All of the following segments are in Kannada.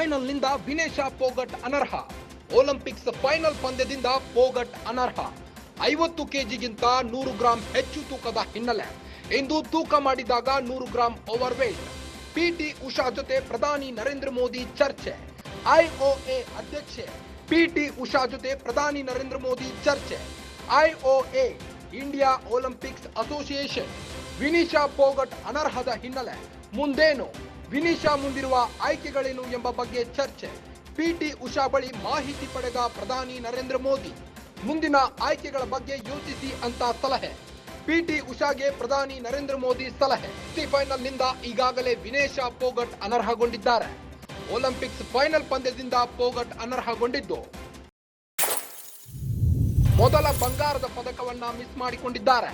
ಫೈನಲ್ನಿಂದ ವಿನೇಶಾ ಫೋಗಟ್ ಅನರ್ಹ. ಒಲಿಂಪಿಕ್ಸ್ ಫೈನಲ್ ಪಂದ್ಯದಿಂದ ಫೋಗಟ್ ಅನರ್ಹ. 50 ಕೆಜಿಗಿಂತ 100 ಗ್ರಾಂ ಹೆಚ್ಚು ತೂಕದ ಹಿನ್ನೆಲೆ ಇಂದು ತೂಕ ಮಾಡಿದಾಗ 100 gram over weight. PT Usha ಜೊತೆ ಪ್ರಧಾನಿ ನರೇಂದ್ರ ಮೋದಿ ಚರ್ಚೆ. ಐಒಎ ಅಧ್ಯಕ್ಷೆ ಪಿಟಿ ಉಷಾ ಜೊತೆ ಪ್ರಧಾನಿ ನರೇಂದ್ರ ಮೋದಿ ಚರ್ಚೆ. IOA India Olympics Association Vinesh Phogat ಅನರ್ಹದ ಹಿನ್ನೆಲೆ ಮುಂದೇನು, ವಿನಿಶಾ ಮುಂದಿರುವ ಆಯ್ಕೆಗಳೇನು ಎಂಬ ಬಗ್ಗೆ ಚರ್ಚೆ. ಪಿಟಿ ಉಷಾ ಬಳಿ ಮಾಹಿತಿ ಪಡೆದ ಪ್ರಧಾನಿ ನರೇಂದ್ರ ಮೋದಿ ಮುಂದಿನ ಆಯ್ಕೆಗಳ ಬಗ್ಗೆ ಯೋಚಿಸಿ ಅಂತ ಸಲಹೆ. ಪಿಟಿ ಉಷಾಗೆ ಪ್ರಧಾನಿ ನರೇಂದ್ರ ಮೋದಿ ಸಲಹೆ. ಫೈನಲ್ನಿಂದ ಈಗಾಗಲೇ ವಿನೇಶಾ ಫೋಗಟ್ ಅನರ್ಹಗೊಂಡಿದ್ದಾರೆ. ಒಲಿಂಪಿಕ್ಸ್ ಫೈನಲ್ ಪಂದ್ಯದಿಂದ ಫೋಗಟ್ ಅನರ್ಹಗೊಂಡಿದ್ದು ಮೊದಲ ಬಂಗಾರದ ಪದಕವನ್ನ ಮಿಸ್ ಮಾಡಿಕೊಂಡಿದ್ದಾರೆ.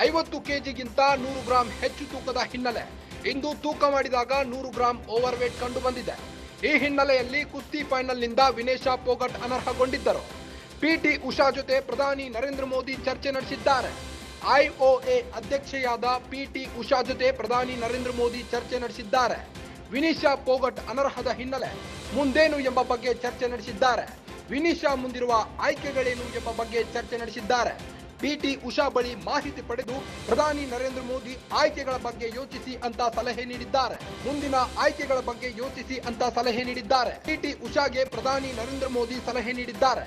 50 ಕೆಜಿಗಿಂತ 100 ಗ್ರಾಂ ಹೆಚ್ಚು ತೂಕದ ಹಿನ್ನೆಲೆ ಇಂದು ತೂಕ ಮಾಡಿದಾಗ 100 ಗ್ರಾಂ ಓವರ್ ವೇಟ್ ಕಂಡು ಬಂದಿದೆ. ಈ ಹಿನ್ನೆಲೆಯಲ್ಲಿ ಕುಸ್ತಿ ಫೈನಲ್ನಿಂದ ವಿನೇಶಾ ಫೋಗಟ್ ಅನರ್ಹಗೊಂಡಿದ್ದರು. ಪಿಟಿ ಉಷಾ ಜೊತೆ ಪ್ರಧಾನಿ ನರೇಂದ್ರ ಮೋದಿ ಚರ್ಚೆ ನಡೆಸಿದ್ದಾರೆ. ಐಒಎ ಅಧ್ಯಕ್ಷೆಯಾದ ಪಿಟಿ ಉಷಾ ಜೊತೆ ಪ್ರಧಾನಿ ನರೇಂದ್ರ ಮೋದಿ ಚರ್ಚೆ ನಡೆಸಿದ್ದಾರೆ. ವಿನಿಶಾ ಫೋಗಟ್ ಅನರ್ಹದ ಹಿನ್ನೆಲೆ ಮುಂದೇನು ಎಂಬ ಬಗ್ಗೆ ಚರ್ಚೆ ನಡೆಸಿದ್ದಾರೆ. ವಿನಿಶಾ ಮುಂದಿರುವ ಆಯ್ಕೆಗಳೇನು ಎಂಬ ಬಗ್ಗೆ ಚರ್ಚೆ ನಡೆಸಿದ್ದಾರೆ. ಪಿಟಿ ಉಷಾ ಬಳಿ ಮಾಹಿತಿ ಪಡೆದು ಪ್ರಧಾನಿ ನರೇಂದ್ರ ಮೋದಿ ಆಯ್ಕೆಗಳ ಬಗ್ಗೆ ಯೋಚಿಸಿ ಅಂತ ಸಲಹೆ ನೀಡಿದ್ದಾರೆ. ಮುಂದಿನ ಆಯ್ಕೆಗಳ ಬಗ್ಗೆ ಯೋಚಿಸಿ ಅಂತ ಸಲಹೆ ನೀಡಿದ್ದಾರೆ. ಪಿಟಿ ಉಷಾಗೆ ಪ್ರಧಾನಿ ನರೇಂದ್ರ ಮೋದಿ ಸಲಹೆ ನೀಡಿದ್ದಾರೆ.